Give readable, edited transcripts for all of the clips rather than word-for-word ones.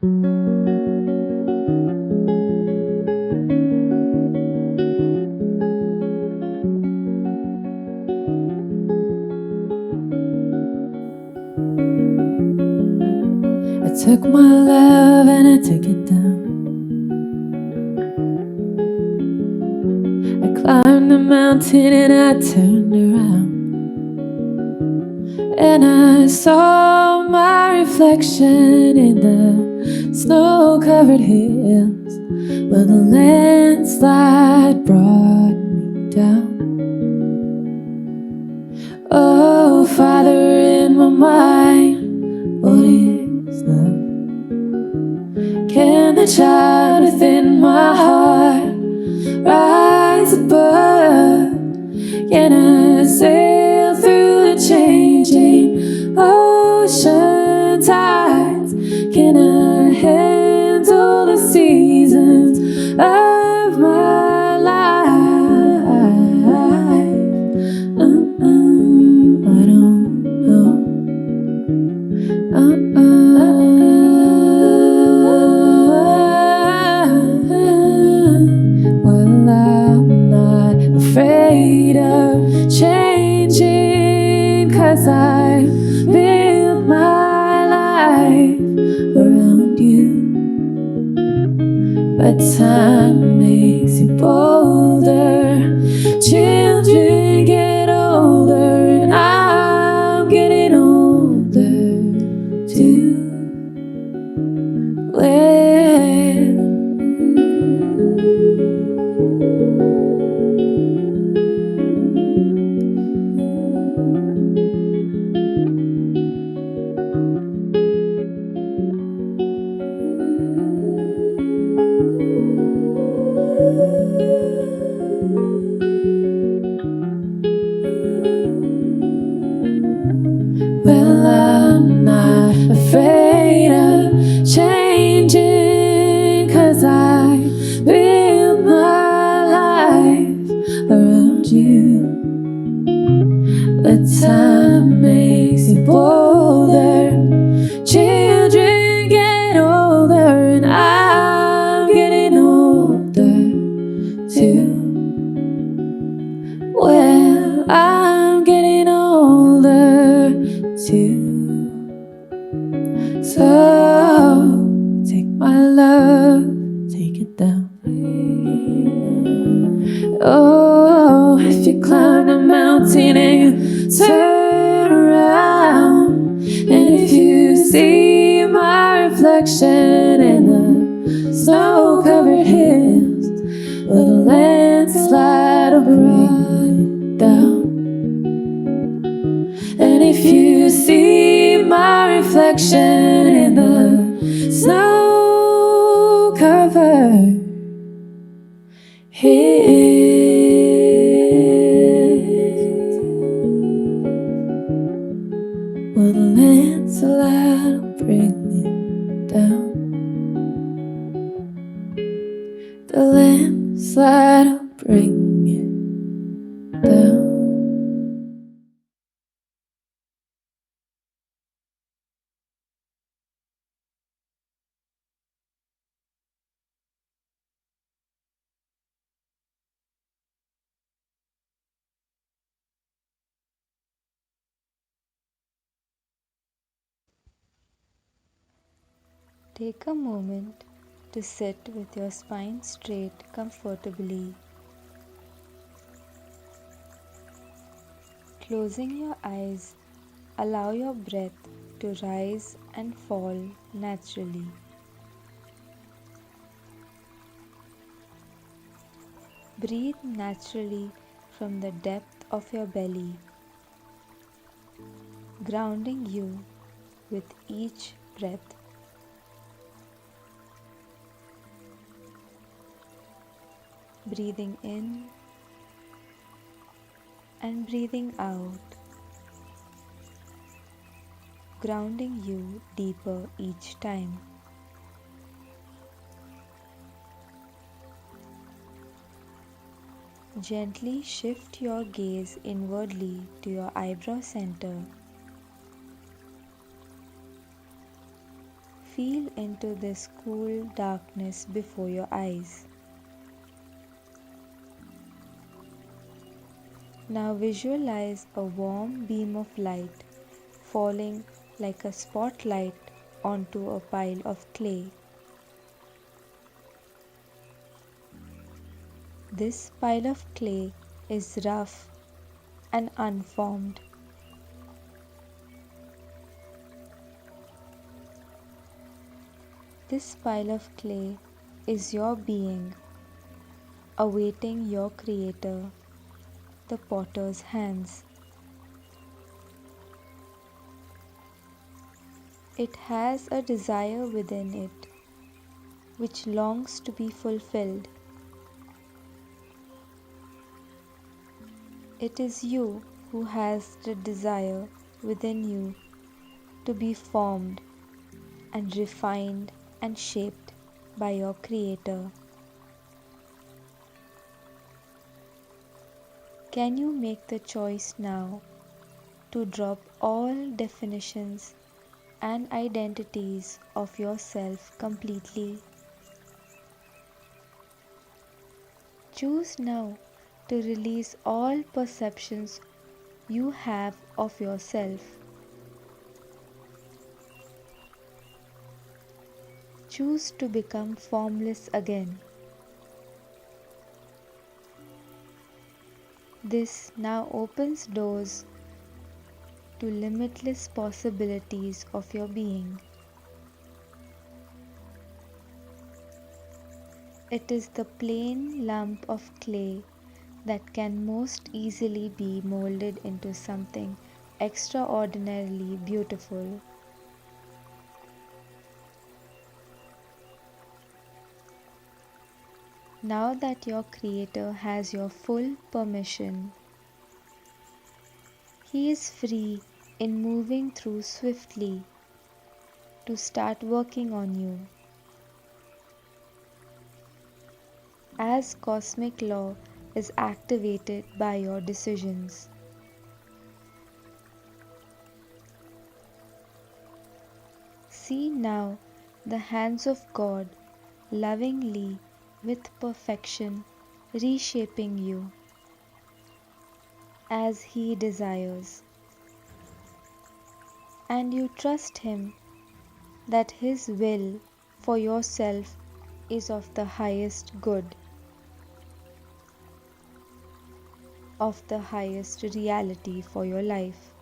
I took my love and I took it down. I climbed the mountain and I turned around, and I saw my reflection in the snow-covered hills where the landslide brought me down. Oh, Father, in my mind, what is love? Can the child within my heart rise above? Can I sail through the changing ocean tides? Can I handle the seasons of my life? I don't know. Well, I'm not afraid of changing, 'cause I build my life around you. But time makes you bolder. Children get older, and I'm getting older too. Well, I'm not afraid of changing, 'cause I build my life around you. But time makes you bolder. Children get older, and I'm getting older too. Well, I'm getting older too. So take my love, take it down. Oh, if you climb a mountain and you turn around, and if you see my reflection in the snow-covered hills where the landslide will bring you down, and if you see my reflection in the snow-covered hills, well, the landslide will bring you down. The landslide will bring you down. Take a moment to sit with your spine straight comfortably. Closing your eyes, allow your breath to rise and fall naturally. Breathe naturally from the depth of your belly, grounding you with each breath. Breathing in and breathing out, grounding you deeper each time. Gently shift your gaze inwardly to your eyebrow center. feel into this cool darkness before your eyes. Now visualize a warm beam of light falling like a spotlight onto a pile of clay. This pile of clay is rough and unformed. This pile of clay is your being, awaiting your Creator, the potter's hands. It has a desire within it which longs to be fulfilled. It is you who has the desire within you to be formed and refined and shaped by your Creator. Can you make the choice now to drop all definitions and identities of yourself completely? Choose now to release all perceptions you have of yourself. Choose to become formless again. This now opens doors to limitless possibilities of your being. It is the plain lump of clay that can most easily be molded into something extraordinarily beautiful. Now that your Creator has your full permission, He is free in moving through swiftly to start working on you. As cosmic law is activated by your decisions. See now the hands of God lovingly with perfection reshaping you as He desires. And you trust Him that His will for yourself is of the highest good, of the highest reality for your life.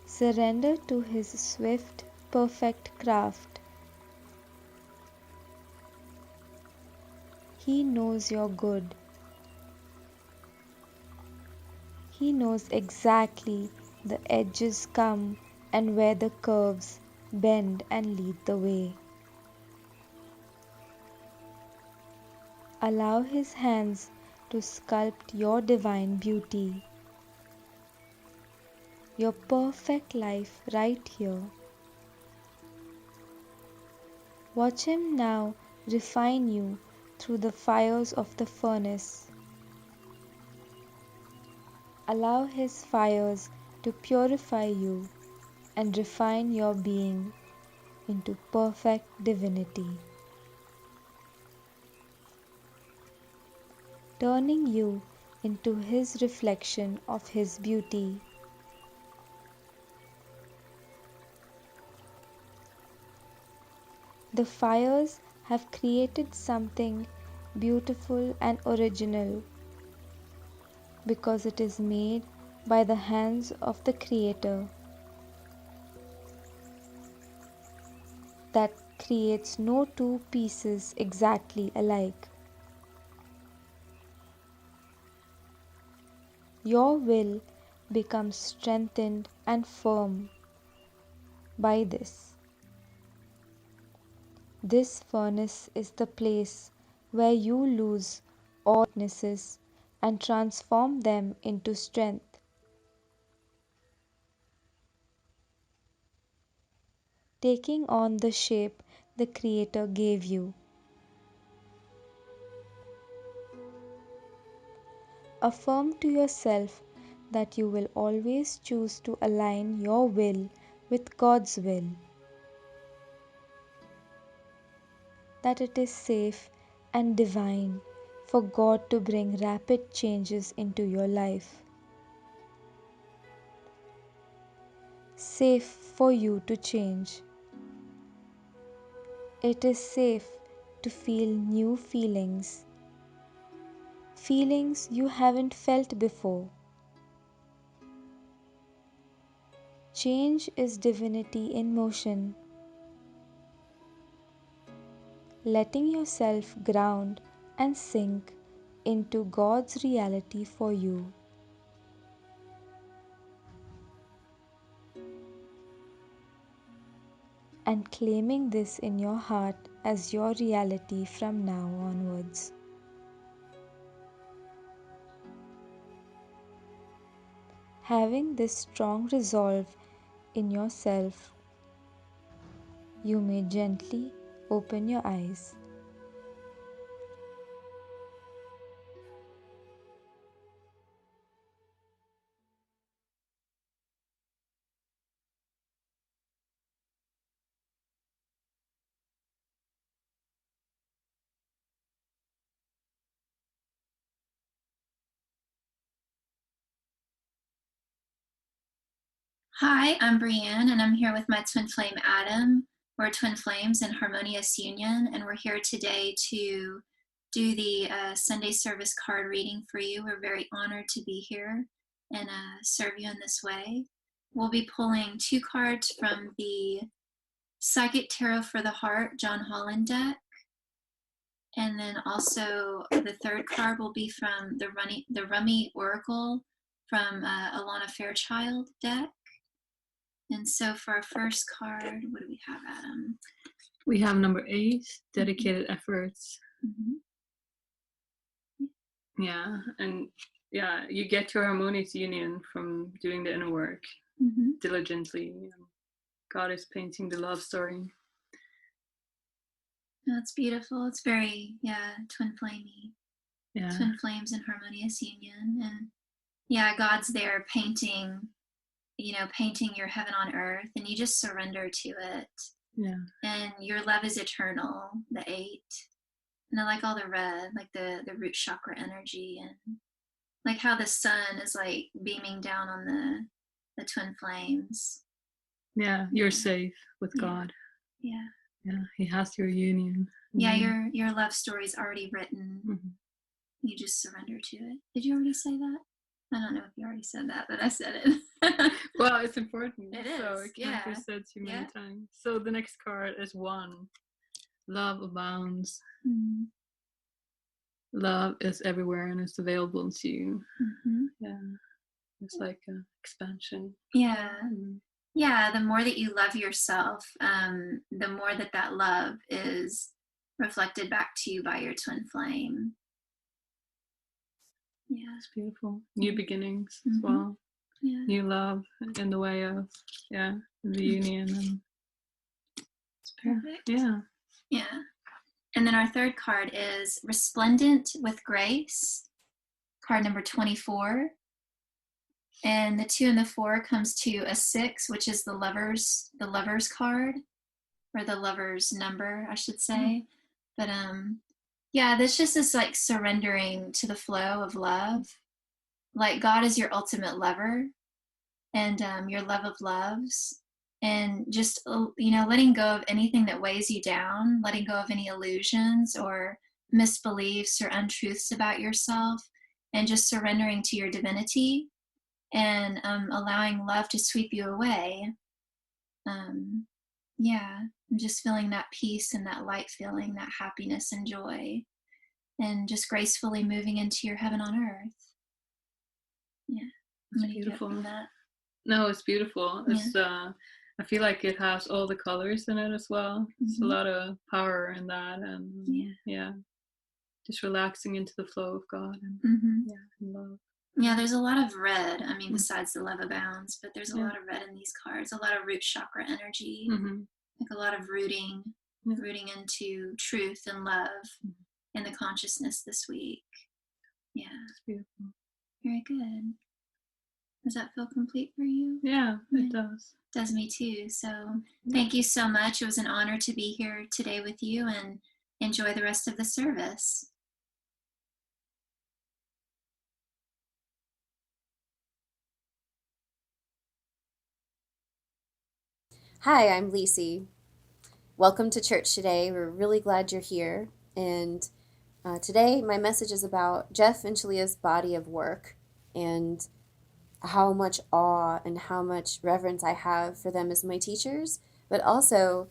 Surrender to His swift, perfect craft. He knows your good. He knows exactly the edges come and where the curves bend and lead the way. Allow His hands to sculpt your divine beauty, your perfect life right here. Watch Him now refine you through the fires of the furnace. Allow His fires to purify you and refine your being into perfect divinity, turning you into His reflection of His beauty. The fires have created something beautiful and original because it is made by the hands of the Creator that creates no two pieces exactly alike. Your will becomes strengthened and firm by this. This furnace is the place where you lose all weaknesses and transform them into strength. Taking on the shape the Creator gave you. Affirm to yourself that you will always choose to align your will with God's will, that it is safe and divine for God to bring rapid changes into your life, safe for you to change. It is safe to feel new feelings, feelings you haven't felt before. Change is divinity in motion. Letting yourself ground and sink into God's reality for you. And claiming this in your heart as your reality from now onwards. Having this strong resolve in yourself, you may gently open your eyes. Hi, I'm Brienne, and I'm here with my twin flame Adam. We're twin flames in harmonious union, and we're here today to do the Sunday service card reading for you. We're very honored to be here and serve you in this way. We'll be pulling 2 cards from the Psychic Tarot for the Heart, John Holland deck, and then also the 3rd card will be from the Rummy Oracle from Alana Fairchild deck. And so for our first card, what do we have, Adam? We have number 8, dedicated efforts. Yeah, and yeah, you get your harmonious union from doing the inner work diligently. God is painting the love story. That's beautiful. It's very, twin flamey. Yeah. Twin flames in harmonious union. And yeah, God's there painting your heaven on earth, and you just surrender to it. Yeah. And your love is eternal, the 8. And I like all the red, like the root chakra energy, and like how the sun is like beaming down on the twin flames. Yeah, you're safe with God. Yeah. Yeah, He has your union. Yeah, your love story's already written. You just surrender to it. Did you already say that? I don't know if you already said that, but I said it. Well, it's important. It is. So it can't be said too many times. So the next card is 1. Love abounds. Love is everywhere and it's available to you. Yeah. It's like an expansion. Yeah. Yeah, the more that you love yourself, the more that love is reflected back to you by your twin flame. Yeah. It's beautiful. New beginnings as well. Yeah. New love in the way of, the union. And it's perfect. Yeah. Yeah. And then our 3rd card is Resplendent with Grace, card number 24. And the 2 and the 4 comes to a 6, which is the lover's card, or the lover's number, I should say. But this just is like surrendering to the flow of love. Like God is your ultimate lover, and your love of loves, and just letting go of anything that weighs you down, letting go of any illusions or misbeliefs or untruths about yourself, and just surrendering to your divinity, and allowing love to sweep you away. I'm just feeling that peace and that light feeling, that happiness and joy, and just gracefully moving into your heaven on earth. Yeah. It's beautiful. That? No, it's beautiful. It's I feel like it has all the colors in it as well. There's a lot of power in that, and just relaxing into the flow of God and love. Yeah, there's a lot of red. I mean, besides the love abounds, but there's a lot of red in these cards. A lot of root chakra energy, like a lot of rooting into truth and love in the consciousness this week. Yeah, it's beautiful. Very good. Does that feel complete for you? Yeah, it does. Does me too. So thank you so much. It was an honor to be here today with you, and enjoy the rest of the service. Hi, I'm Lisi. Welcome to church today. We're really glad you're here. And today, my message is about Jeff and Shaleia's body of work and how much awe and how much reverence I have for them as my teachers, but also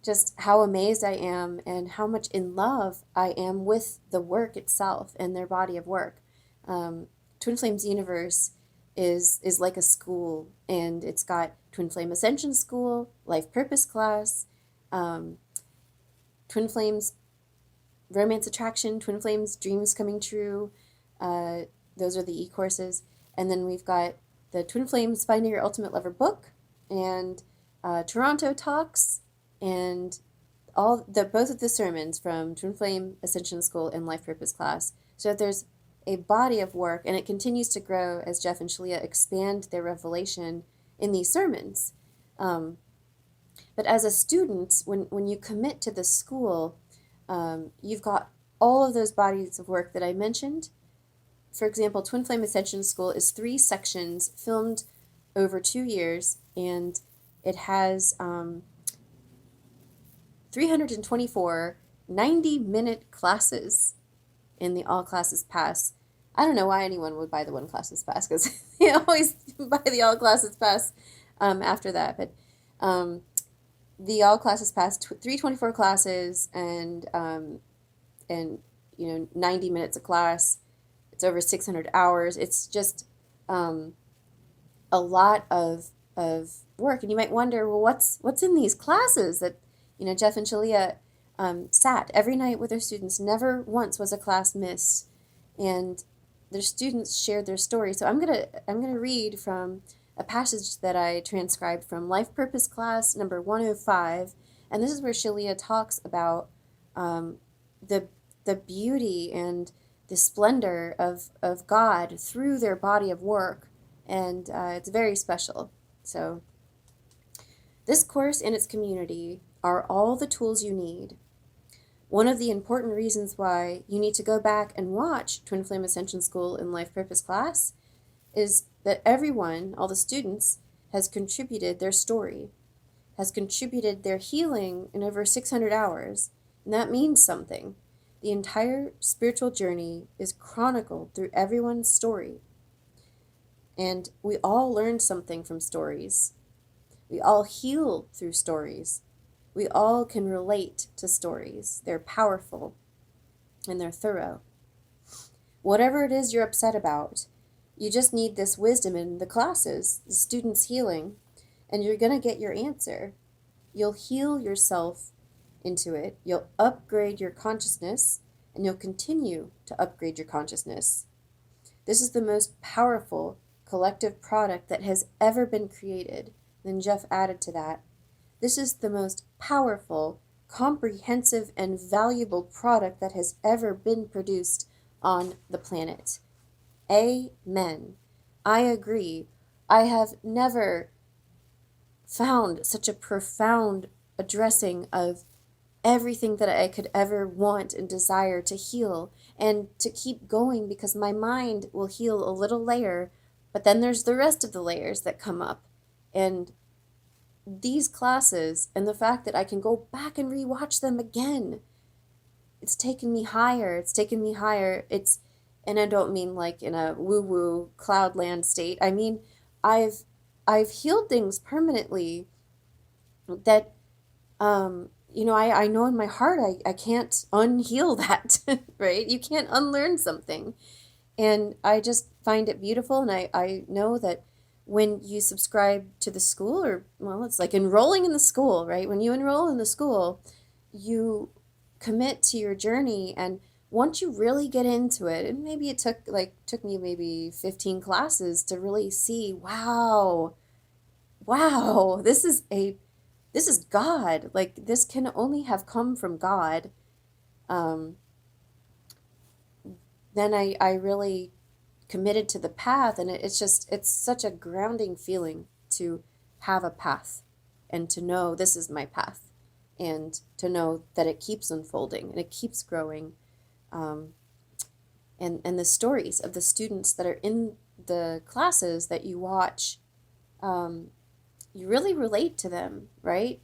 just how amazed I am and how much in love I am with the work itself and their body of work. Twin Flames Universe is like a school, and it's got Twin Flame Ascension School, Life Purpose class, um, Twin Flames Romance Attraction, Twin Flames Dreams Coming True. Those are the e-courses. And then we've got the Twin Flames Finding Your Ultimate Lover book, and Toronto Talks, and both of the sermons from Twin Flame Ascension School and Life Purpose class. So there's a body of work, and it continues to grow as Jeff and Shaleia expand their revelation in these sermons. But as a student, when you commit to the school, you've got all of those bodies of work that I mentioned. For example, Twin Flame Ascension School is 3 sections filmed over 2 years, and it has 324 90-minute classes in the All Classes Pass. I don't know why anyone would buy the One Classes Pass, because they always buy the All Classes Pass after that. But the All Classes Pass, 324 classes, and 90 minutes a class. It's over 600 hours. It's just a lot of work. And you might wonder, well, what's in these classes that Jeff and Shaleia sat every night with their students. Never once was a class missed, and their students shared their story. So I'm gonna read from a passage that I transcribed from Life Purpose class number 105, and this is where Shaleia talks about the beauty and the splendor of God through their body of work, and it's very special. So, this course and its community are all the tools you need. One of the important reasons why you need to go back and watch Twin Flame Ascension School and Life Purpose class is that everyone, all the students, has contributed their story, has contributed their healing in over 600 hours, and that means something. The entire spiritual journey is chronicled through everyone's story, and we all learn something from stories. We all heal through stories. We all can relate to stories. They're powerful and they're thorough. Whatever it is you're upset about, you just need this wisdom in the classes, the students healing, and you're going to get your answer. You'll heal yourself into it. You'll upgrade your consciousness, and you'll continue to upgrade your consciousness. This is the most powerful collective product that has ever been created. Then Jeff added to that, this is the most powerful, comprehensive, and valuable product that has ever been produced on the planet. Amen. I agree. I have never found such a profound addressing of everything that I could ever want and desire to heal and to keep going, because my mind will heal a little layer, but then there's the rest of the layers that come up. And these classes and the fact that I can go back and rewatch them again, it's taken me higher. And I don't mean like in a woo-woo cloudland state. I mean, I've healed things permanently that, I know in my heart I can't unheal that, right? You can't unlearn something. And I just find it beautiful, and I know that when you subscribe to the school, it's like enrolling in the school, right? When you enroll in the school, you commit to your journey, and once you really get into it, and maybe it took me maybe 15 classes to really see, wow, this is God. Like, this can only have come from God. Then I really committed to the path, and it's such a grounding feeling to have a path and to know this is my path, and to know that it keeps unfolding and it keeps growing. And the stories of the students that are in the classes that you watch, you really relate to them, right?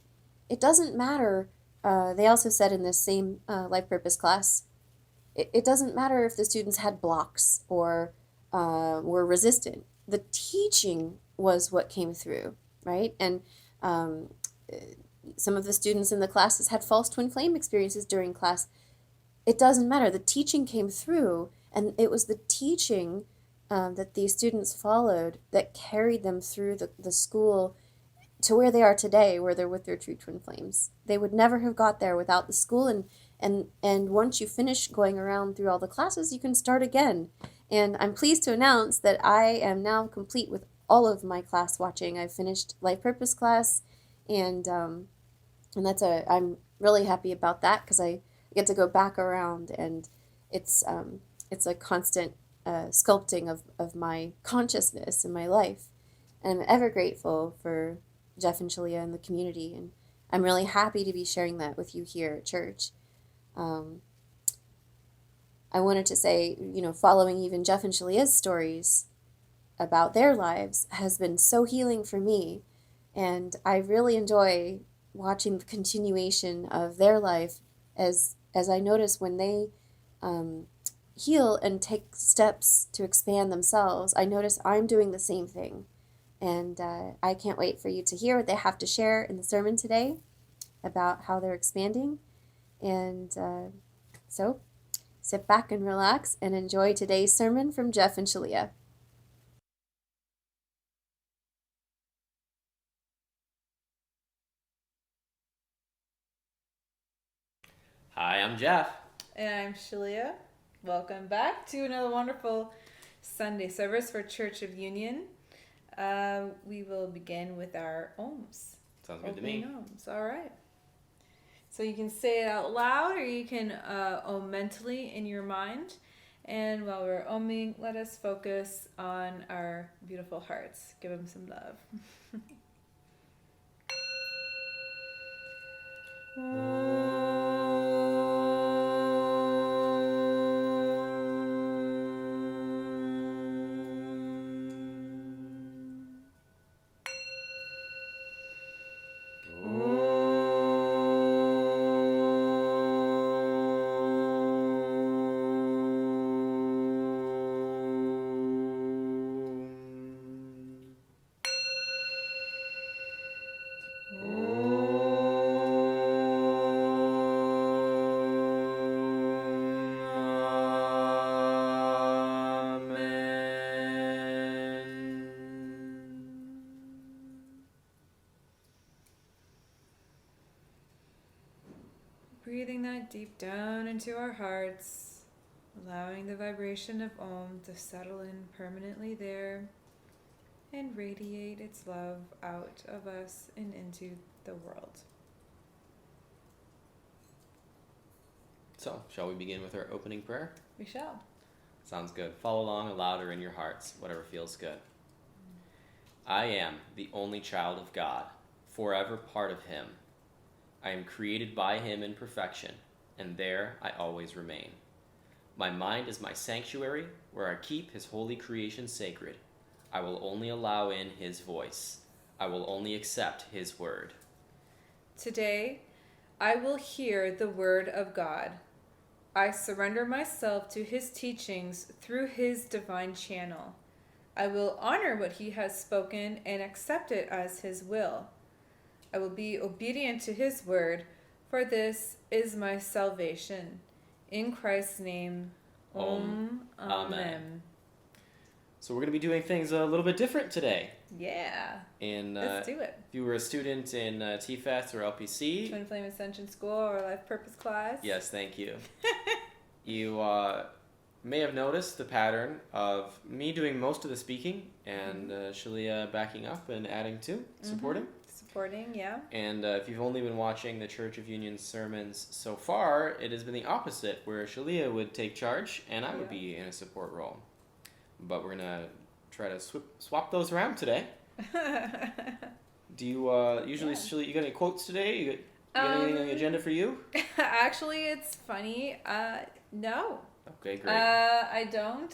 It doesn't matter. They also said in this same life purpose class, it doesn't matter if the students had blocks or were resistant. The teaching was what came through, right? And some of the students in the classes had false twin flame experiences during class. It doesn't matter. The teaching came through, and it was the teaching that these students followed that carried them through the school to where they are today, where they're with their true twin flames. They would never have got there without the school, and once you finish going around through all the classes, you can start again. And I'm pleased to announce that I am now complete with all of my class watching. I've finished life purpose class, and I'm really happy about that, because I get to go back around, and it's a constant sculpting of my consciousness in my life. And I'm ever grateful for Jeff and Shaleia and the community, and I'm really happy to be sharing that with you here at church. I wanted to say, following even Jeff and Shaleia's stories about their lives has been so healing for me, and I really enjoy watching the continuation of their life as I notice when they heal and take steps to expand themselves. I notice I'm doing the same thing. And I can't wait for you to hear what they have to share in the sermon today about how they're expanding. And so sit back and relax and enjoy today's sermon from Jeff and Shaleia. Hi, I'm Jeff. And I'm Shaleia. Welcome back to another wonderful Sunday service for Church of Union. We will begin with our ohms. Sounds good to me. Ohms. All right. So you can say it out loud, or you can ohm mentally in your mind. And while we're ohming, let us focus on our beautiful hearts. Give them some love. Breathing that deep down into our hearts, allowing the vibration of Om to settle in permanently there and radiate its love out of us and into the world. So, shall we begin with our opening prayer? We shall. Sounds good. Follow along aloud or in your hearts, whatever feels good. I am the only child of God, forever part of Him. I am created by Him in perfection, and there I always remain. My mind is my sanctuary, where I keep His holy creation sacred. I will only allow in His voice. I will only accept His word. Today, I will hear the word of God. I surrender myself to His teachings through His divine channel. I will honor what He has spoken and accept it as His will. I will be obedient to His word, for this is my salvation. In Christ's name, Om. Amen. So we're going to be doing things a little bit different today. Yeah. And let's do it. If you were a student in TFES or LPC... Twin Flame Ascension School or Life Purpose class. Yes, thank you. You may have noticed the pattern of me doing most of the speaking and Shaleia backing up and adding to, supporting. Supporting, yeah. And if you've only been watching the Church of Union sermons so far, it has been the opposite, where Shaleia would take charge and I would be in a support role. but we're gonna try to swap those around today. Do you usually, Shaleia, you got any quotes today? You got anything on the agenda for you? Actually, it's funny. No. Okay, great. I don't.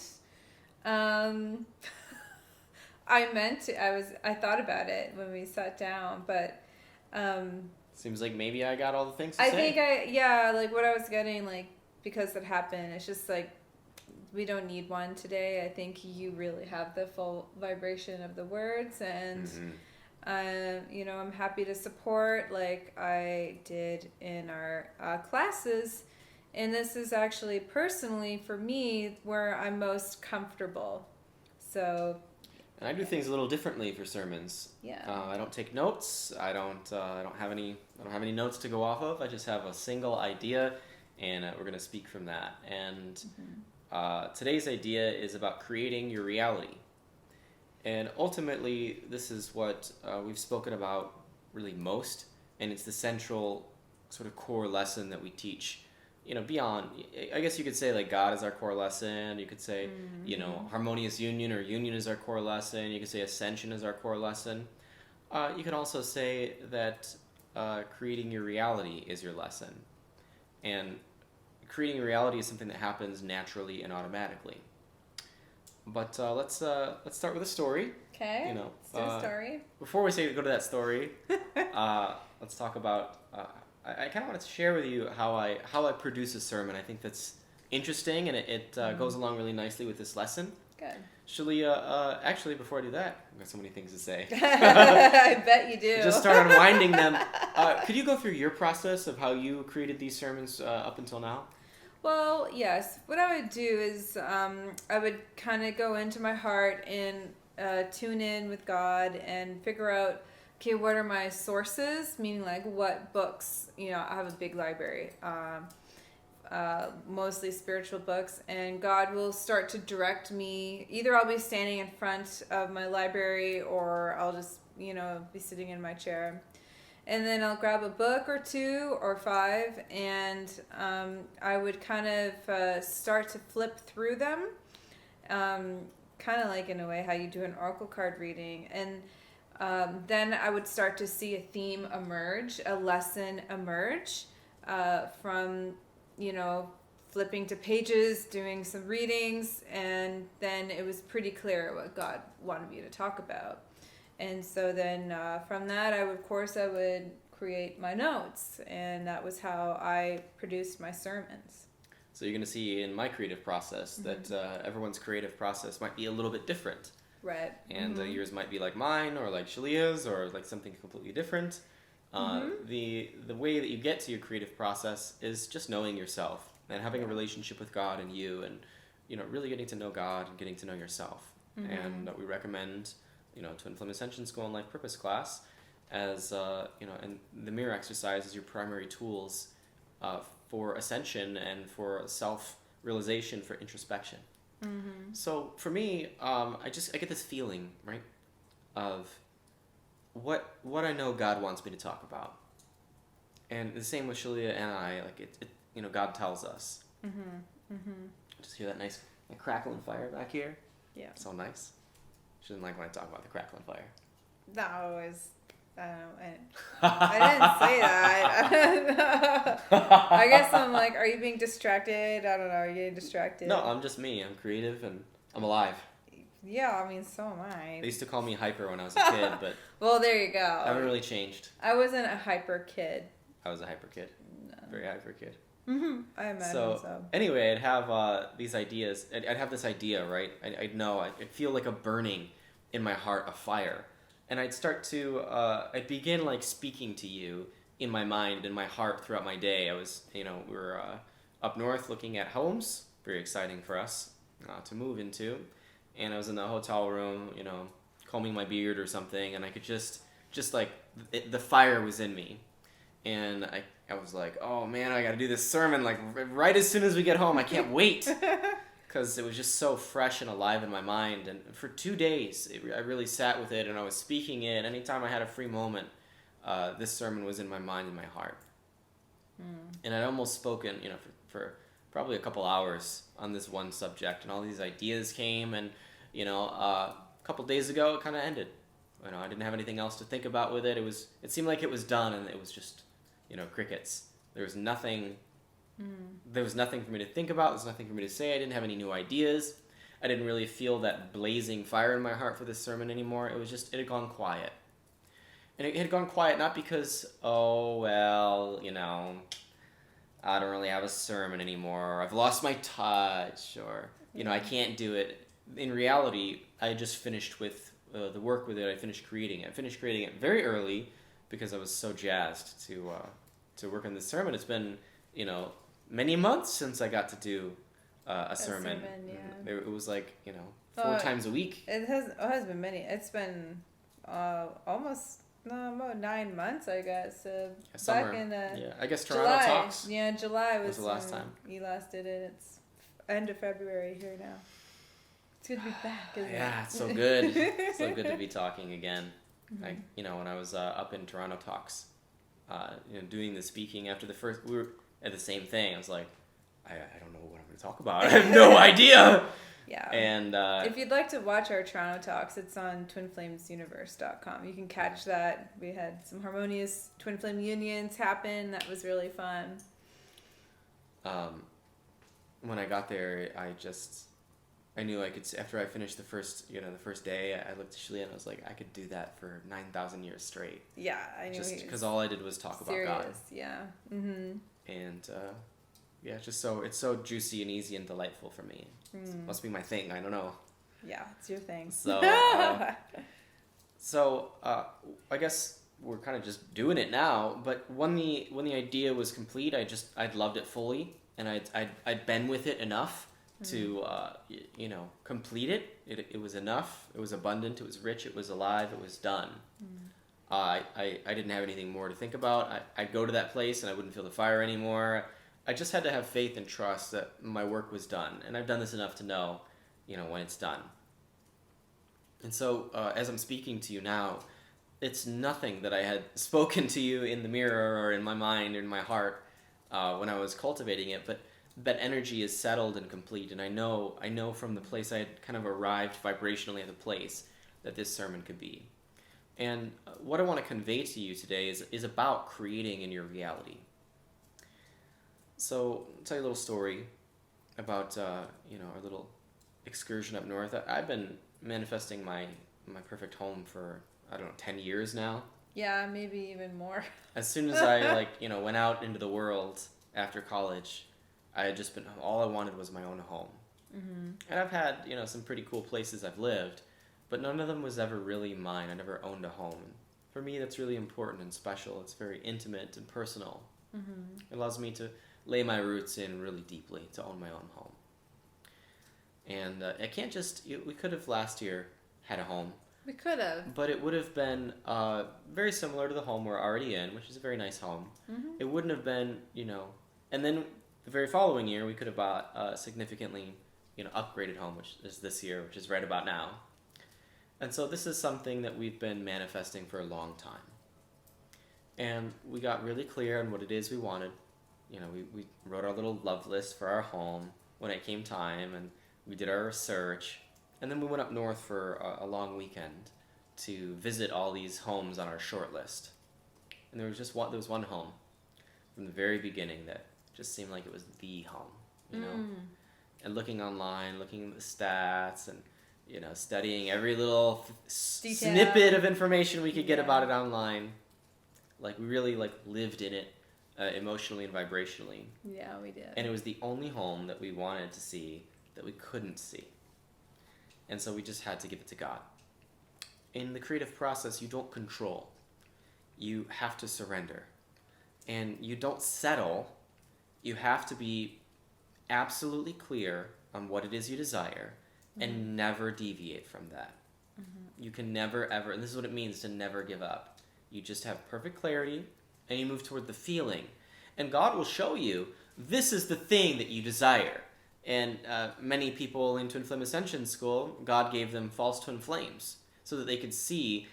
I meant to. I thought about it when we sat down, but Seems like maybe I got all the things to I say. think like what I was getting, like, because it happened, it's just like we don't need one today. I think you really have the full vibration of the words, and I'm happy to support like I did in our classes. And this is actually personally for me where I'm most comfortable. So. And I do things a little differently for sermons. Yeah. I don't take notes. I don't have any notes to go off of. I just have a single idea, and we're going to speak from that. And today's idea is about creating your reality. And ultimately, this is what we've spoken about really most, and it's the central sort of core lesson that we teach. Beyond, I guess you could say like God is our core lesson. You could say, harmonious union or union is our core lesson. You could say ascension is our core lesson. You could also say that creating your reality is your lesson. And creating your reality is something that happens naturally and automatically. But let's start with a story. Okay. Let's do a story. Before we go to that story, let's talk about. I kind of wanted to share with you how I produce a sermon. I think that's interesting, and it goes along really nicely with this lesson. Good. Shaleia, actually, before I do that, I've got so many things to say. I bet you do. Just start unwinding them. Could you go through your process of how you created these sermons up until now? Well, yes. What I would do is I would kind of go into my heart and tune in with God and figure out, okay, what are my sources? Meaning, like, what books? I have a big library, mostly spiritual books, and God will start to direct me. Either I'll be standing in front of my library, or I'll just, be sitting in my chair. And then I'll grab a book or 2 or 5, and I would kind of start to flip through them, kind of like in a way how you do an oracle card reading. And then I would start to see a theme emerge, a lesson emerge from, flipping to pages, doing some readings, and then it was pretty clear what God wanted me to talk about. And so then from that, I would create my notes, and that was how I produced my sermons. So you're going to see in my creative process that everyone's creative process might be a little bit different. Right. And yours might be like mine, or like Shaleia's, or like something completely different. The way that you get to your creative process is just knowing yourself and having a relationship with God and you, and really getting to know God and getting to know yourself. And we recommend Twin Flame Ascension School and Life Purpose class as and the mirror exercise is your primary tools for ascension and for self-realization, for introspection. So for me, I get this feeling, right, of what I know God wants me to talk about, and the same with Shaleia and I. Like it God tells us. Just hear that nice crackling fire back here. Yeah. So nice. She doesn't like when I talk about the crackling fire. No, I didn't say that. I guess I'm like, are you being distracted? I don't know. Are you getting distracted? No, I'm just me. I'm creative and I'm alive. Yeah, I mean, so am I. They used to call me hyper when I was a kid, but well, there you go. I haven't really changed. I wasn't a hyper kid. I was a hyper kid. No. Very hyper kid. I imagine so. Anyway, I'd have these ideas. I'd have this idea, right? I'd know. I'd feel like a burning in my heart, a fire. And I'd start to, I'd begin like speaking to you in my mind, in my heart throughout my day. I was, we were up north looking at homes, very exciting for us to move into. And I was in the hotel room, combing my beard or something, and I could just like, the fire was in me. And I was like, oh man, I gotta do this sermon like right as soon as we get home. I can't wait. Because it was just so fresh and alive in my mind. And for 2 days, I really sat with it, and I was speaking it. Anytime I had a free moment, this sermon was in my mind and my heart. And I'd almost spoken, for probably a couple hours on this one subject, and all these ideas came, and A couple days ago, it kind of ended. I didn't have anything else to think about with it. It seemed like it was done, and it was just, crickets. There was nothing. There was nothing for me to think about. There's nothing for me to say. I didn't have any new ideas. I didn't really feel that blazing fire in my heart for this sermon anymore. It had gone quiet. And it had gone quiet not because, I don't really have a sermon anymore, or I've lost my touch, or, I can't do it. In reality, I just finished with the work with it. I finished creating it. I finished creating it very early because I was so jazzed to work on this sermon. It's been, many months since I got to do a sermon. It was like, 4 times a week. It has been many. It's been almost about 9 months, I guess. Summer. Back in I guess Toronto July. Talks. Yeah, July was the last time. You last did it. It's end of February here now. It's good to be back, isn't it? Yeah, it's so good. So good to be talking again. When I was up in Toronto Talks, doing the speaking after the first, we were at the same thing. I was like, I don't know what I'm going to talk about. I have no idea. Yeah. And if you'd like to watch our Toronto Talks, it's on twinflamesuniverse.com. You can catch that. We had some harmonious twin flame unions happen. That was really fun. When I got there, I knew I could. After I finished the first day, I looked at Shaleia and I was like, I could do that for 9,000 years straight. Yeah, I knew. Just because all I did was talk serious, about God. Yeah. Mm-hmm. And it's so juicy and easy and delightful for me. It must be my thing. I don't know. Yeah, it's your thing. So, I guess we're kind of just doing it now. But when the idea was complete, I'd loved it fully, and I'd been with it enough to complete it. It was enough. It was abundant. It was rich. It was alive. It was done. I didn't have anything more to think about. I'd go to that place and I wouldn't feel the fire anymore. I just had to have faith and trust that my work was done, and I've done this enough to know, when it's done. And so, as I'm speaking to you now, it's nothing that I had spoken to you in the mirror or in my mind or in my heart when I was cultivating it, but that energy is settled and complete, and I know from the place I had kind of arrived vibrationally at the place that this sermon could be. And what I want to convey to you today is about creating in your reality. So, I'll tell you a little story about, our little excursion up north. I've been manifesting my perfect home for, 10 years now. Yeah, maybe even more. As soon as I, went out into the world after college, I had just all I wanted was my own home. Mm-hmm. And I've had, some pretty cool places I've lived, but none of them was ever really mine. I never owned a home. For me, that's really important and special. It's very intimate and personal. Mm-hmm. It allows me to lay my roots in really deeply, to own my own home. And I can't we could have last year had a home. We could have. But it would have been very similar to the home we're already in, which is a very nice home. Mm-hmm. It wouldn't have been, and then the very following year, we could have bought a significantly, upgraded home, which is this year, which is right about now. And so this is something that we've been manifesting for a long time. And we got really clear on what it is we wanted. We wrote our little love list for our home when it came time, and we did our research. And then we went up north for a long weekend to visit all these homes on our short list. And there was one home from the very beginning that just seemed like it was the home, And looking online, looking at the stats, and studying every little snippet of information we could get about it online. We really lived in it emotionally and vibrationally. Yeah, we did. And it was the only home that we wanted to see that we couldn't see. And so we just had to give it to God. In the creative process, you don't control. You have to surrender. And you don't settle. You have to be absolutely clear on what it is you desire and never deviate from that. Mm-hmm. You can never, ever, and this is what it means to never give up. You just have perfect clarity, and you move toward the feeling. And God will show you, this is the thing that you desire. And many people in Twin Flame Ascension School, God gave them false twin flames so that they could see,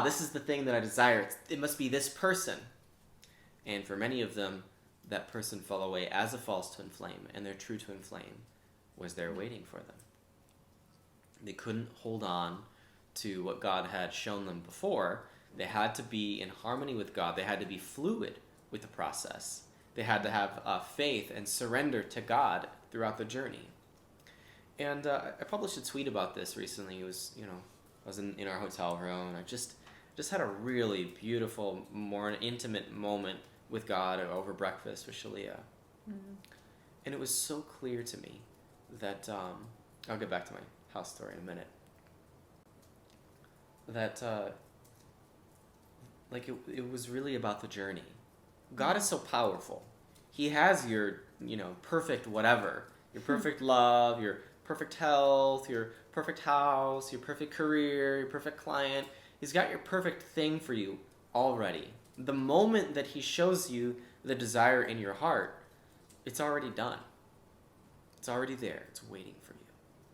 this is the thing that I desire. It must be this person. And for many of them, that person fell away as a false twin flame, and their true twin flame was there waiting for them. They couldn't hold on to what God had shown them before. They had to be in harmony with God. They had to be fluid with the process. They had to have faith and surrender to God throughout the journey. And I published a tweet about this recently. It was, I was in our hotel room, and I just had a really beautiful, more intimate moment with God over breakfast with Shaleia. Mm-hmm. And it was so clear to me that, I'll get back to my house story in a minute, that it was really about the journey. God is so powerful. He has your, perfect whatever, your perfect love, your perfect health, your perfect house, your perfect career, your perfect client. He's got your perfect thing for you already. The moment that he shows you the desire in your heart, it's already done. It's already there. It's waiting for you.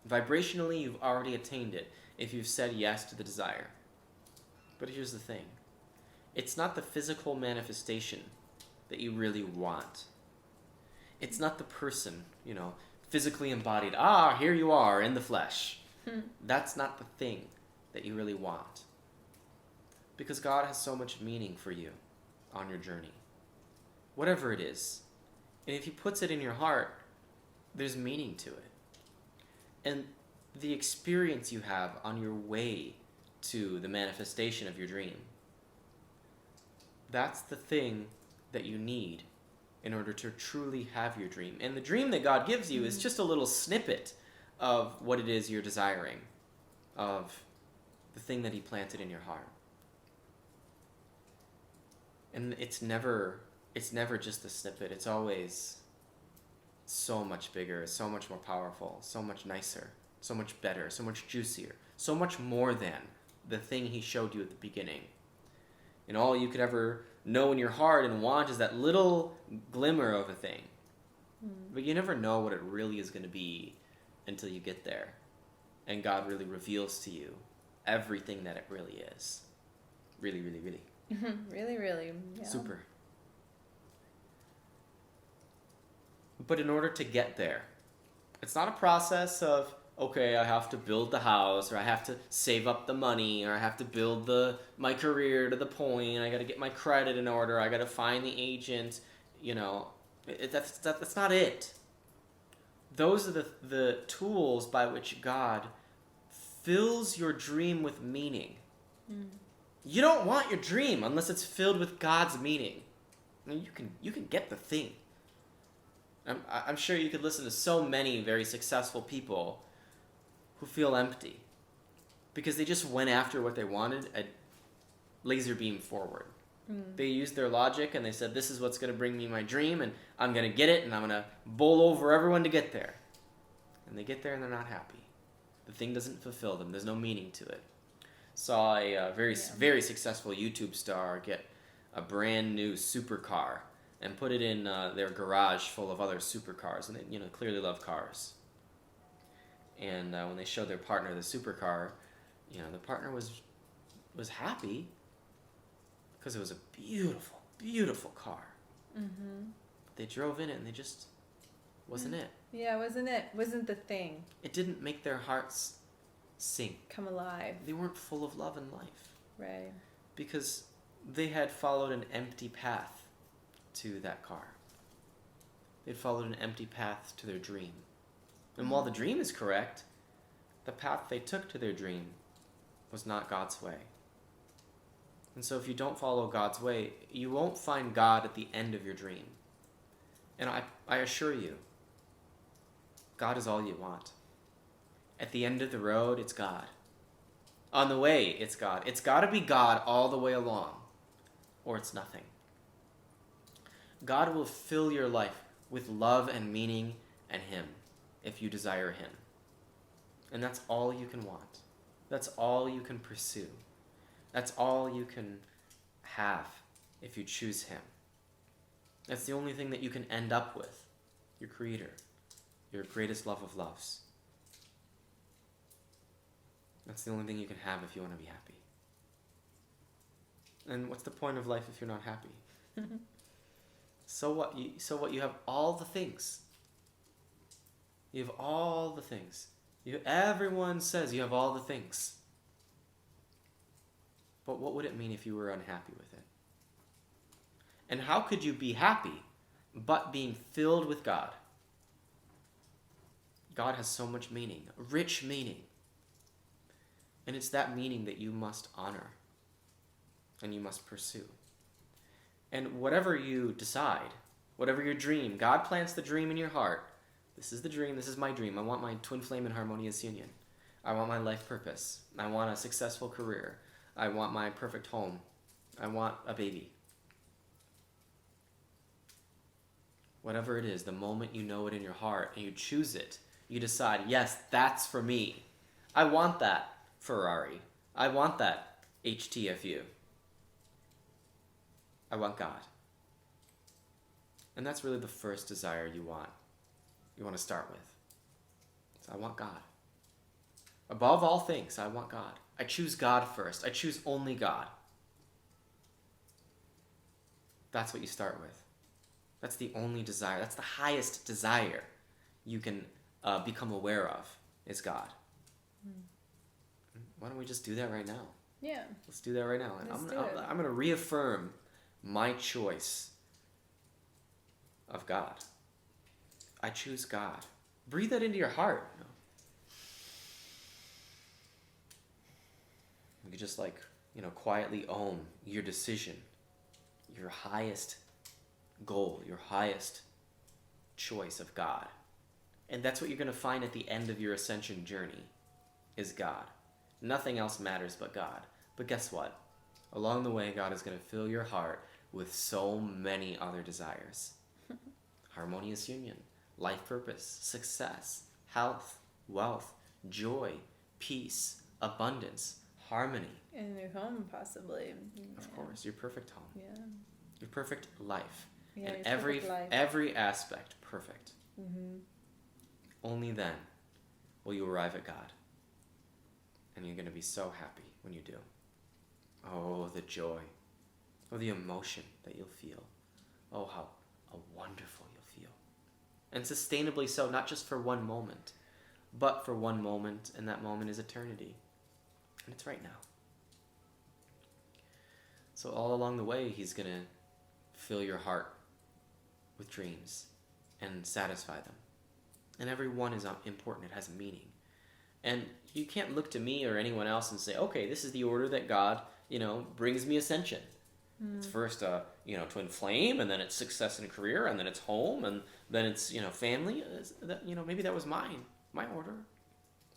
Vibrationally, you've already attained it if you've said yes to the desire. But here's the thing. It's not the physical manifestation that you really want. It's not the person, physically embodied. Here you are in the flesh. That's not the thing that you really want. Because God has so much meaning for you on your journey. Whatever it is. And if he puts it in your heart, there's meaning to it. And the experience you have on your way to the manifestation of your dream, that's the thing that you need in order to truly have your dream. And the dream that God gives you is just a little snippet of what it is you're desiring, of the thing that he planted in your heart. And it's never just a snippet. It's always so much bigger, so much more powerful, so much nicer, so much better, so much juicier, so much more than the thing he showed you at the beginning. And all you could ever know in your heart and want is that little glimmer of a thing. But you never know what it really is going to be until you get there. And God really reveals to you everything that it really is. Really, really, really. Really, really. Yeah. Super. But in order to get there, it's not a process of, okay, I have to build the house, or I have to save up the money, or I have to build my career to the point, I got to get my credit in order, I got to find the agent, that's not it. Those are the tools by which God fills your dream with meaning. You don't want your dream unless it's filled with God's meaning. I mean, you can get the thing. I'm sure you could listen to so many very successful people who feel empty because they just went after what they wanted a laser beam forward. They used their logic and they said, this is what's going to bring me my dream, and I'm going to get it, and I'm going to bowl over everyone to get there. And they get there and they're not happy. The thing doesn't fulfill them. There's no meaning to it. Saw a very successful YouTube star get a brand new supercar and put it in their garage full of other supercars, and they clearly love cars. And when they showed their partner the supercar, the partner was happy because it was a beautiful, beautiful car. They drove in it and they just wasn't it. Yeah, wasn't it? Wasn't the thing. It didn't make their hearts sing. Come alive. They weren't full of love and life. Right. Because they had followed an empty path to that car. They'd followed an empty path to their dream. And while the dream is correct, the path they took to their dream was not God's way. And so if you don't follow God's way, you won't find God at the end of your dream. And I assure you, God is all you want. At the end of the road, it's God. On the way, it's God. It's got to be God all the way along, or it's nothing. God will fill your life with love and meaning and Him if you desire Him. And that's all you can want. That's all you can pursue. That's all you can have if you choose Him. That's the only thing that you can end up with, your Creator, your greatest love of loves. That's the only thing you can have if you want to be happy. And what's the point of life if you're not happy? So what? You have all the things. You have all the things. Everyone says you have all the things. But what would it mean if you were unhappy with it? And how could you be happy but being filled with God? God has so much meaning, rich meaning. And it's that meaning that you must honor and you must pursue. And whatever you decide, whatever your dream, God plants the dream in your heart. This is the dream, this is my dream. I want my twin flame in harmonious union. I want my life purpose. I want a successful career. I want my perfect home. I want a baby. Whatever it is, the moment you know it in your heart and you choose it, you decide, yes, that's for me. I want that Ferrari. I want that HTFU. I want God. And that's really the first desire you want to start with. So I want God. Above all things, I want God. I choose God first. I choose only God. That's what you start with. That's the only desire. That's the highest desire you can become aware of is God. Why don't we just do that right now? Yeah. Let's do that right now. I'm going to reaffirm my choice of God. I choose God. Breathe that into your heart. You could just quietly own your decision, your highest goal, your highest choice of God. And that's what you're going to find at the end of your ascension journey is God. Nothing else matters but God. But guess what? Along the way, God is going to fill your heart with so many other desires. Harmonious union, life purpose, success, health, wealth, joy, peace, abundance, harmony. In your home, possibly. Of course, your perfect home. Yeah. Your perfect life. Yeah, and your perfect life. every aspect perfect. Mm-hmm. Only then will you arrive at God. And you're going to be so happy when you do. Oh, the joy. Oh, the emotion that you'll feel. Oh, how wonderful you'll feel. And sustainably so, not just for one moment, but for one moment, and that moment is eternity. And it's right now. So all along the way, he's going to fill your heart with dreams and satisfy them. And every one is important. It has meaning. And you can't look to me or anyone else and say, okay, this is the order that God, brings me ascension. It's first, twin flame, and then it's success and career, and then it's home, and then it's, family. Maybe that was my order.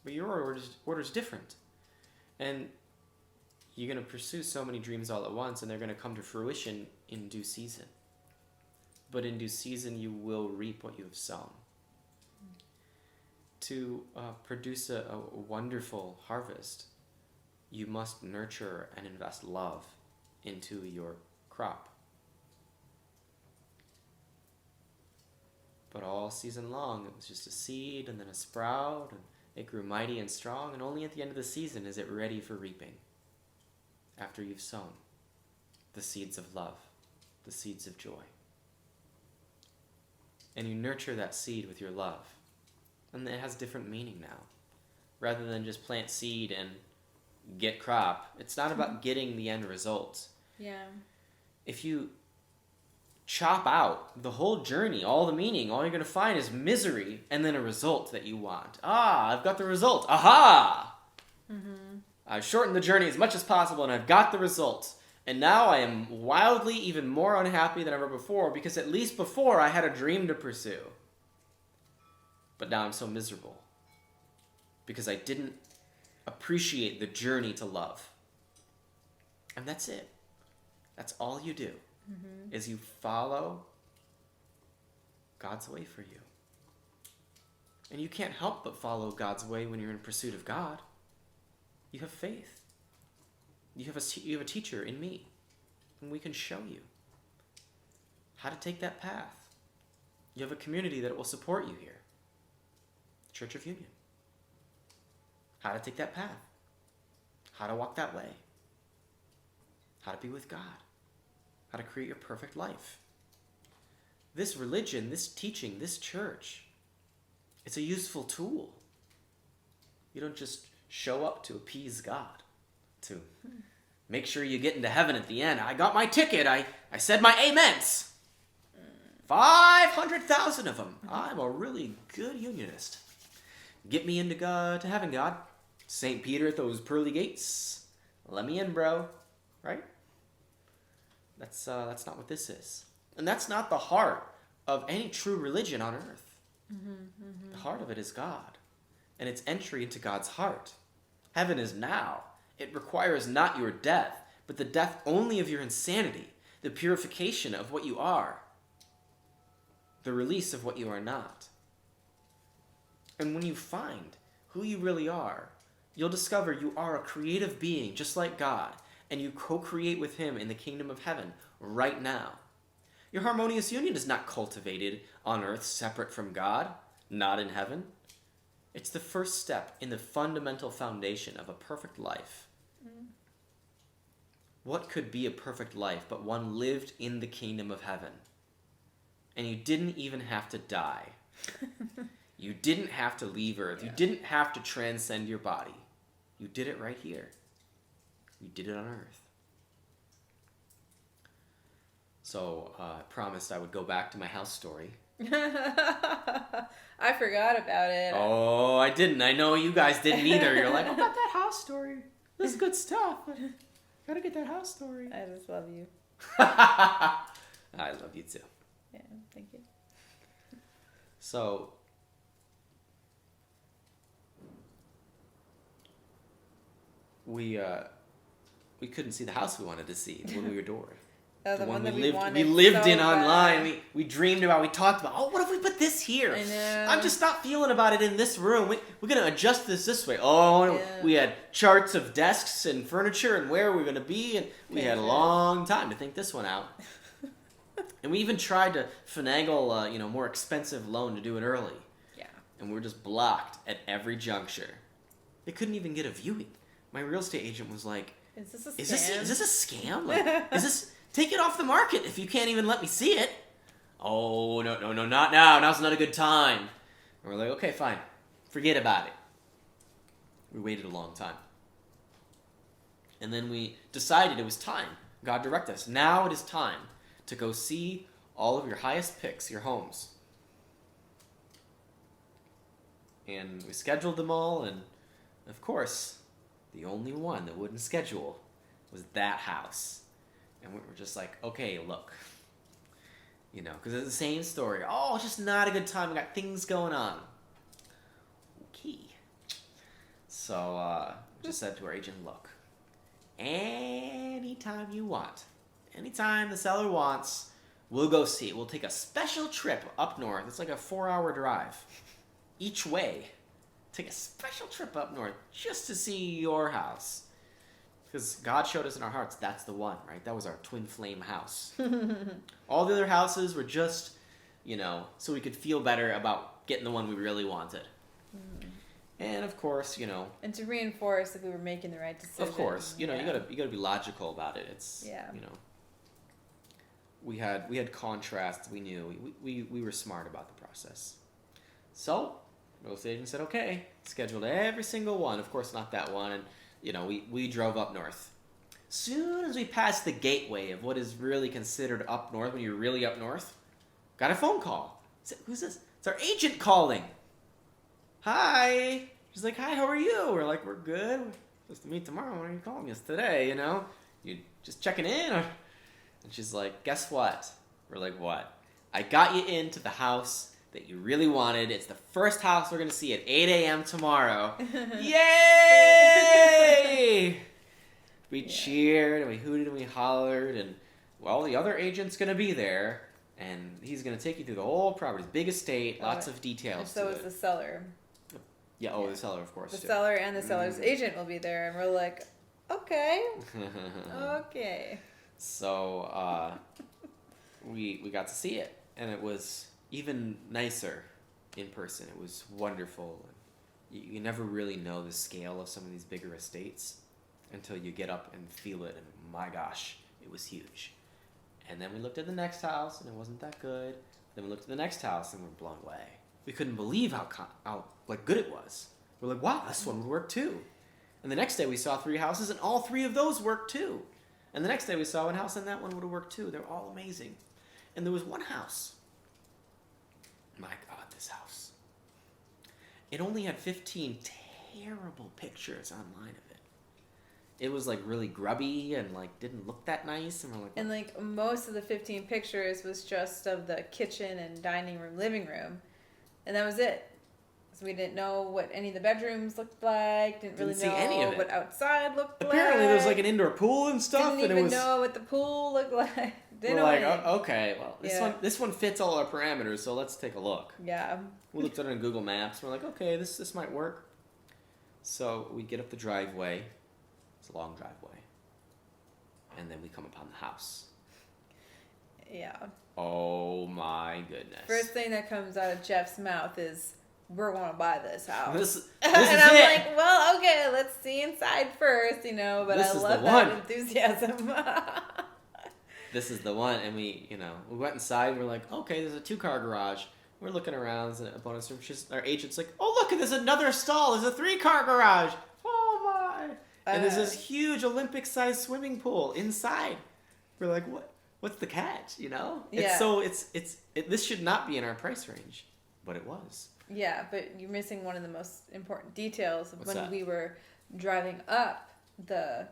But your order's different. And you're going to pursue so many dreams all at once, and they're going to come to fruition in due season. But in due season, you will reap what you have sown. To produce a wonderful harvest, you must nurture and invest love into your crop. But all season long, it was just a seed and then a sprout, and it grew mighty and strong, and only at the end of the season is it ready for reaping. After you've sown the seeds of love, the seeds of joy. And you nurture that seed with your love. And it has different meaning now. Rather than just plant seed and get crop, it's not about getting the end result. Yeah. If you chop out the whole journey, all the meaning, all you're going to find is misery and then a result that you want. I've got the result. Aha! Mm-hmm. I've shortened the journey as much as possible and I've got the result. And now I am wildly even more unhappy than ever before because at least before I had a dream to pursue. But now I'm so miserable because I didn't appreciate the journey to love. And that's it. That's all you do, is you follow God's way for you. And you can't help but follow God's way when you're in pursuit of God. You have faith. You have a teacher in me, and we can show you how to take that path. You have a community that will support you here. Church of Union. How to take that path. How to walk that way. How to be with God. How to create your perfect life. This religion, this teaching, this church, it's a useful tool. You don't just show up to appease God, to make sure you get into heaven at the end. I got my ticket. I said my amens. 500,000 of them. I'm a really good unionist. Get me into to heaven, God. St. Peter at those pearly gates. Let me in, bro. Right? That's not what this is. And that's not the heart of any true religion on earth. The heart of it is God. And it's entry into God's heart. Heaven is now. It requires not your death, but the death only of your insanity, the purification of what you are, the release of what you are not. And when you find who you really are, you'll discover you are a creative being just like God, and you co-create with him in the kingdom of heaven right now. Your harmonious union is not cultivated on earth separate from God, not in heaven. It's the first step in the fundamental foundation of a perfect life. What could be a perfect life but one lived in the kingdom of heaven? And you didn't even have to die. You didn't have to leave earth. You didn't have to transcend your body. You did it right here. You did it on earth. So I promised I would go back to my house story. I forgot about it. Oh, I didn't. I know you guys didn't either. You're like, oh, about that house story. This is good stuff. Gotta get that house story. I just love you. I love you too. Yeah, thank you. So, we couldn't see the house we wanted to see when we adored. Oh, the one that we lived, wanted we lived so in online. bad. We dreamed about. We talked about. Oh, what if we put this here? I know. I'm just not feeling about it in this room. We're gonna adjust this way. Oh, Yeah. we had charts of desks and furniture and where we're gonna be, and we had a long time to think this one out. And we even tried to finagle a more expensive loan to do it early. Yeah. And we were just blocked at every juncture. They couldn't even get a viewing. My real estate agent was like, Is this a scam? Is this a scam? Like, is this... Take it off the market if you can't even let me see it. Oh, no, not now. Now's not a good time. And we're like, okay, fine. Forget about it. We waited a long time. And then we decided it was time. God directed us. Now it is time to go see all of your highest picks, your homes. And we scheduled them all, and of course, the only one that wouldn't schedule was that house. And we were just like, okay, look. Because it's the same story. Oh, it's just not a good time. We got things going on. Okay. So, just said to our agent, look. Anytime you want. Anytime the seller wants, we'll go see it. We'll take a special trip up north. It's like a 4-hour drive. Each way. Take a special trip up north just to see your house. Because God showed us in our hearts, that's the one, right? That was our twin flame house. All the other houses were just, so we could feel better about getting the one we really wanted. And of course, And to reinforce that we were making the right decision. Of course, you gotta be logical about it. It's we had contrasts. We knew we were smart about the process. So, real estate agent said, okay, scheduled every single one. Of course, not that one. And we drove up north. Soon as we passed the gateway of what is really considered up north, when you're really up north, got a phone call. Said, who's this? It's our agent calling. Hi. She's like, hi, how are you? We're like, we're good. We're supposed to meet tomorrow. Why are you calling us today, You just checking in? And she's like, guess what? We're like, what? I got you into the house that you really wanted. It's the first house we're going to see at 8 a.m. tomorrow. Yay! We cheered, and we hooted, and we hollered, and, well, the other agent's going to be there, and he's going to take you through the whole property. Big estate, lots of details And so to is it. the seller. Yeah, the seller, of course, The too. seller and the seller's agent will be there, and we're like, okay. Okay. So, we got to see it, and it was even nicer in person. It was wonderful. You never really know the scale of some of these bigger estates until you get up and feel it, and my gosh, it was huge. And then we looked at the next house, and it wasn't that good. Then we looked at the next house, and we were blown away. We couldn't believe how good it was. We're like, wow, this one would work too. And the next day we saw 3 houses, and all 3 of those worked too. And the next day we saw one house, and that one would have worked too. They're all amazing. And there was one house. My God, this house. It only had 15 terrible pictures online of it. It was like really grubby and like didn't look that nice. And we're like, And like most of the 15 pictures was just of the kitchen and dining room, living room. And that was it. So we didn't know what any of the bedrooms looked like. Didn't really see know any of it. what outside looked like. apparently there was like an indoor pool and stuff. Didn't and even it was, know what the pool looked like. Didn't we're know like, anything. okay, well, this one fits all our parameters, so let's take a look. Yeah. We looked at it on Google Maps. We're like, okay, this might work. So we get up the driveway. It's a long driveway. And then we come upon the house. Yeah. Oh my goodness. First thing that comes out of Jeff's mouth is, we're going to buy this house. This is and it. I'm like, well, okay, let's see inside first, you know, but This I is love the that one. enthusiasm. This is the one. And we went inside and we're like, okay, there's a 2-car garage. We're looking around and a bonus room. Our agent's like, oh, look, there's another stall. There's a 3-car garage. Oh my. And there's this huge Olympic-sized swimming pool inside. We're like, what's the catch, you know? Yeah. This should not be in our price range, but it was. Yeah, but you're missing one of the most important details of What's when that? we were driving up the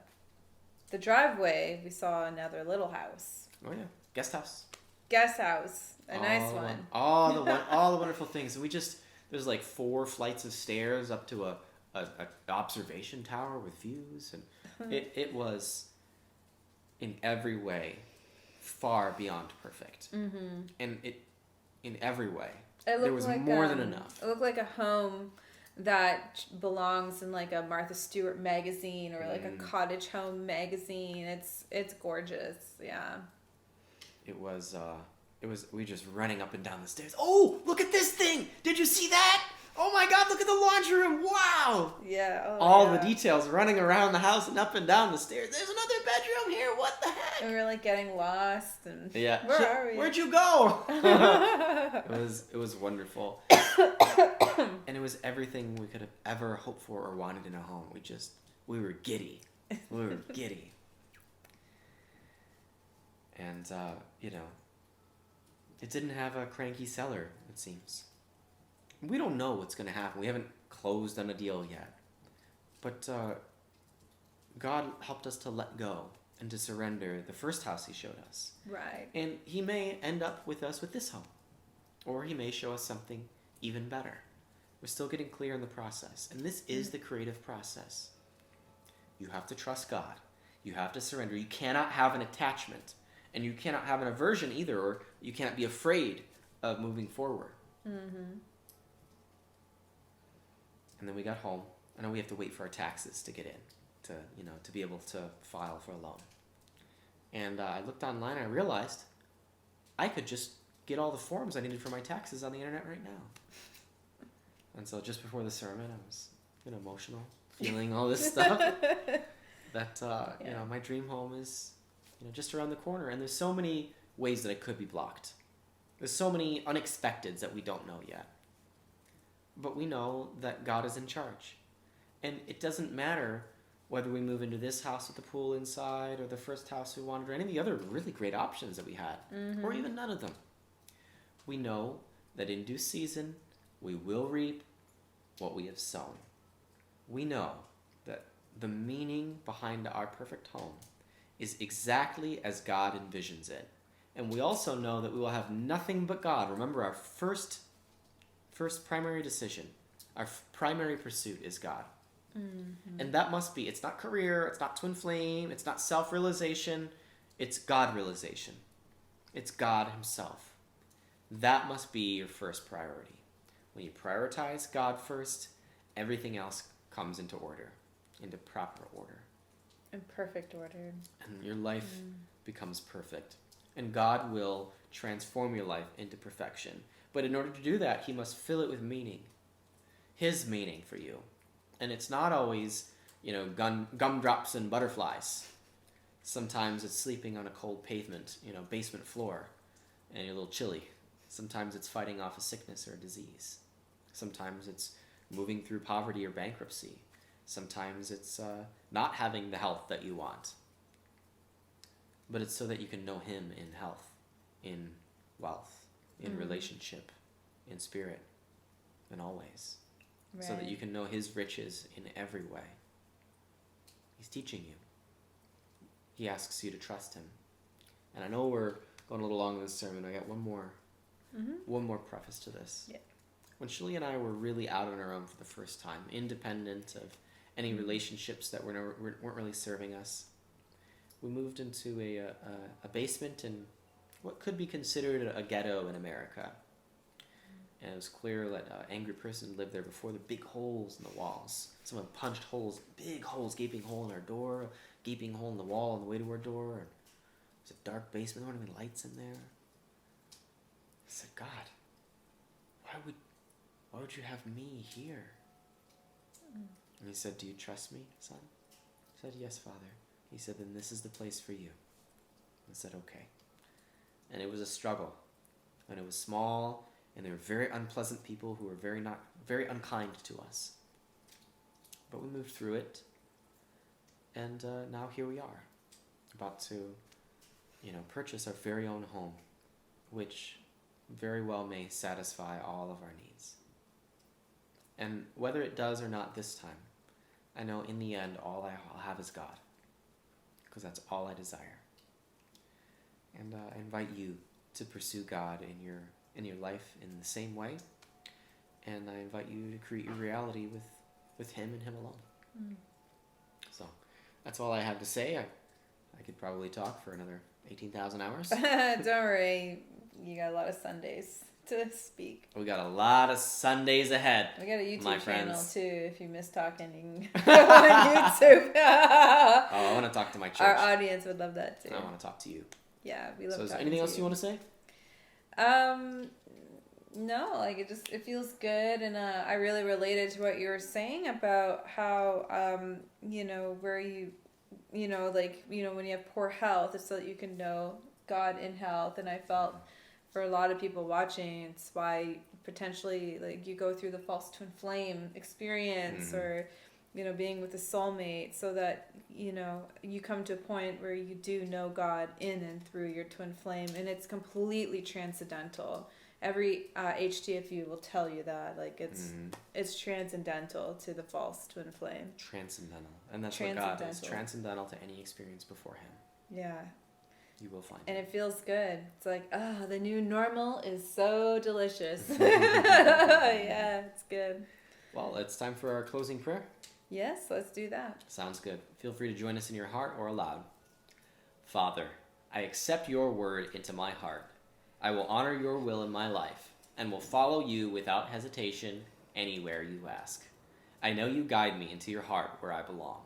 driveway, we saw another little house. Oh yeah, guest house. Guest house. A nice All one. All the wonderful things. And there's like 4 flights of stairs up to a observation tower with views, and it was in every way far beyond perfect. Mm-hmm. And in every way. There was like, more than enough. It looked like a home that belongs in like a Martha Stewart magazine or like a cottage home magazine. It's gorgeous. Yeah. It was we just running up and down the stairs. Oh, look at this thing! Did you see that? Oh my God, look at the laundry room! Wow! Yeah. Oh, all the details running around the house and up and down the stairs. There's another bedroom here. What the heck? And we were like getting lost and yeah. Where are we? Where'd you go? It was wonderful. And it was everything we could have ever hoped for or wanted in a home. We were giddy. We were giddy. And it didn't have a cranky seller, it seems. We don't know what's going to happen. We haven't closed on a deal yet. But God helped us to let go and to surrender the first house he showed us. Right. And he may end up with us with this home. Or he may show us something even better. We're still getting clear in the process. And this is the creative process. You have to trust God. You have to surrender. You cannot have an attachment. And you cannot have an aversion either, or you can't be afraid of moving forward. Mm-hmm. And then we got home. I know we have to wait for our taxes to get in, to be able to file for a loan. And I looked online and I realized I could just get all the forms I needed for my taxes on the internet right now. And so just before the sermon, I was emotional, feeling all this stuff. That my dream home is just around the corner, and there's so many ways that it could be blocked. There's so many unexpecteds that we don't know yet. But we know that God is in charge. And it doesn't matter whether we move into this house with the pool inside or the first house we wanted or any of the other really great options that we had, or even none of them. We know that in due season, we will reap what we have sown. We know that the meaning behind our perfect home is exactly as God envisions it. And we also know that we will have nothing but God. Remember, our first primary decision, our primary pursuit is God. Mm-hmm. And that must be, it's not career, it's not twin flame, it's not self-realization, it's God realization. It's God himself. That must be your first priority. When you prioritize God first, everything else comes into order, into proper order. In perfect order. And your life becomes perfect. And God will transform your life into perfection. But in order to do that, he must fill it with meaning. His meaning for you. And it's not always, gumdrops and butterflies. Sometimes it's sleeping on a cold pavement, basement floor, and you're a little chilly. Sometimes it's fighting off a sickness or a disease. Sometimes it's moving through poverty or bankruptcy. Sometimes it's not having the health that you want. But it's so that you can know him in health, in wealth, in relationship, in spirit, in all ways. Right. So that you can know his riches in every way. He's teaching you. He asks you to trust him. And I know we're going a little long in this sermon. I got one more preface to this. Yeah. When Shaleia and I were really out on our own for the first time, independent of any relationships that weren't really serving us, we moved into a basement in what could be considered a ghetto in America. And it was clear that an angry person lived there before the big holes in the walls. Someone punched holes, big holes, gaping hole in our door, gaping hole in the wall on the way to our door. And it was a dark basement, there weren't even lights in there. I said, God, why would you have me here? And he said, do you trust me, son? I said, yes, Father. He said, then this is the place for you. I said, okay. And it was a struggle. And it was small, and they were very unpleasant people who were very unkind to us. But we moved through it, and now here we are, about to, purchase our very own home, which very well may satisfy all of our needs. And whether it does or not this time, I know in the end all I'll have is God, because that's all I desire. And I invite you to pursue God in your life in the same way, and I invite you to create your reality with him and him alone. So that's all I have to say. I could probably talk for another 18,000 hours. Don't worry, you got a lot of Sundays to speak. We got a lot of Sundays ahead. We got a YouTube my channel friends. too. If you miss talking, you can go on YouTube. I want to talk to my church. Our audience would love that too. I want to talk to you. Yeah, we love. So is there talking anything to else you want to say? No, like it feels good, and I really related to what you were saying about how where when you have poor health, it's so that you can know God in health. And I felt for a lot of people watching, it's why potentially like you go through the false twin flame experience, or being with a soulmate, so that you come to a point where you do know God in and through your twin flame, and it's completely transcendental. Every HTFU will tell you that, like it's transcendental to the false twin flame. Transcendental, and that's what God is. Transcendental to any experience before Him. Yeah. You will find and it. it feels good. It's like, the new normal is so delicious. Yeah, it's good. Well, it's time for our closing prayer. Yes, let's do that. Sounds good. Feel free to join us in your heart or aloud. Father, I accept your word into my heart. I will honor your will in my life and will follow you without hesitation anywhere you ask. I know you guide me into your heart where I belong.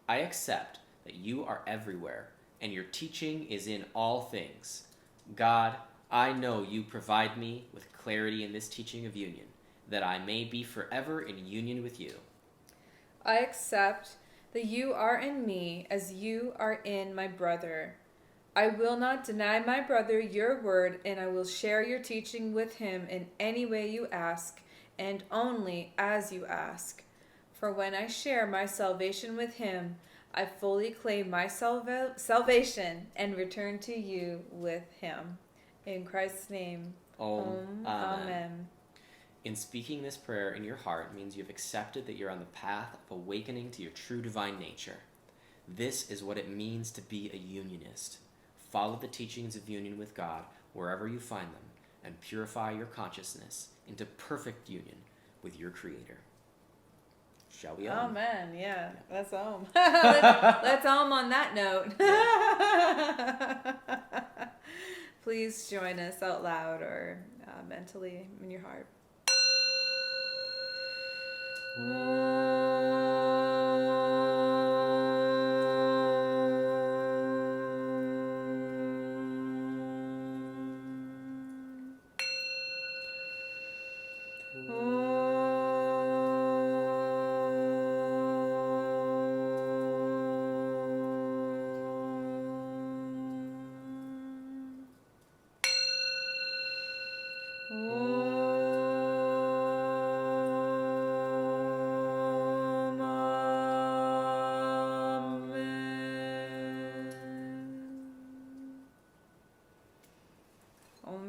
I accept that you are everywhere and your teaching is in all things. God, I know you provide me with clarity in this teaching of union, that I may be forever in union with you. I accept that you are in me as you are in my brother. I will not deny my brother your word, and I will share your teaching with him in any way you ask, and only as you ask. For when I share my salvation with him, I fully claim my salvation and return to you with him. In Christ's name, Amen. In speaking this prayer in your heart means you have accepted that you're on the path of awakening to your true divine nature. This is what it means to be a unionist. Follow the teachings of union with God wherever you find them, and purify your consciousness into perfect union with your Creator. Shall we? Amen. Yeah, let's home. let's home on that note. Please join us out loud or mentally in your heart.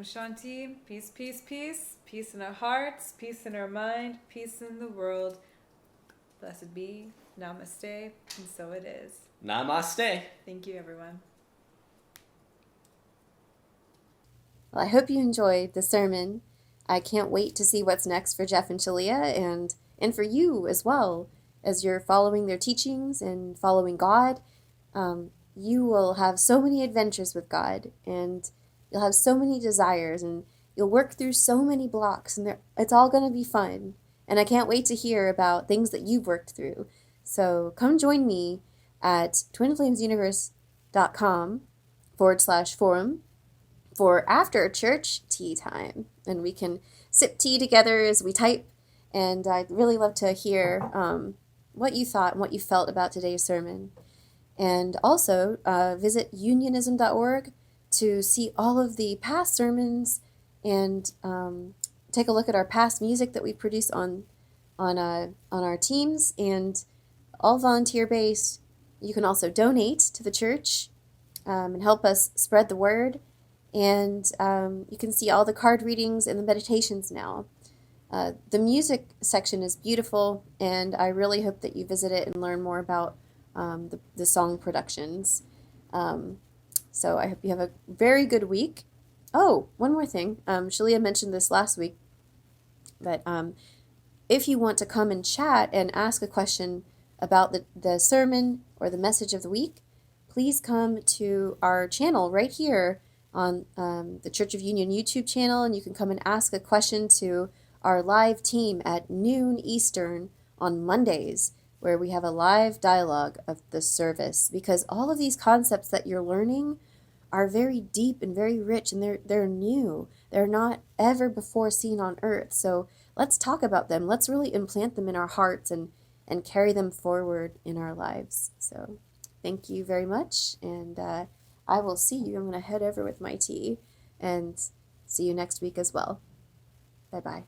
Shanti. Peace, peace, peace. Peace in our hearts, peace in our mind, peace in the world. Blessed be. Namaste. And so it is. Namaste. Thank you, everyone. Well, I hope you enjoyed the sermon. I can't wait to see what's next for Jeff and Shaleia and for you as well. As you're following their teachings and following God, you will have so many adventures with God, and you'll have so many desires, and you'll work through so many blocks, and it's all going to be fun. And I can't wait to hear about things that you've worked through. So come join me at twinflamesuniverse.com/forum for after church tea time, and we can sip tea together as we type. And I'd really love to hear what you thought and what you felt about today's sermon. And also visit unionism.org to see all of the past sermons and take a look at our past music that we produce on our teams, and all volunteer based. You can also donate to the church and help us spread the word. And you can see all the card readings and the meditations now. The music section is beautiful, and I really hope that you visit it and learn more about the song productions. So I hope you have a very good week. Oh, one more thing. Shaleia mentioned this last week, that if you want to come and chat and ask a question about the sermon or the message of the week, please come to our channel right here on the Church of Union YouTube channel, and you can come and ask a question to our live team at noon Eastern on Mondays, where we have a live dialogue of the service, because all of these concepts that you're learning are very deep and very rich, and they're new. They're not ever before seen on earth. So let's talk about them. Let's really implant them in our hearts and carry them forward in our lives. So thank you very much, and I will see you. I'm going to head over with my tea and see you next week as well. Bye-bye.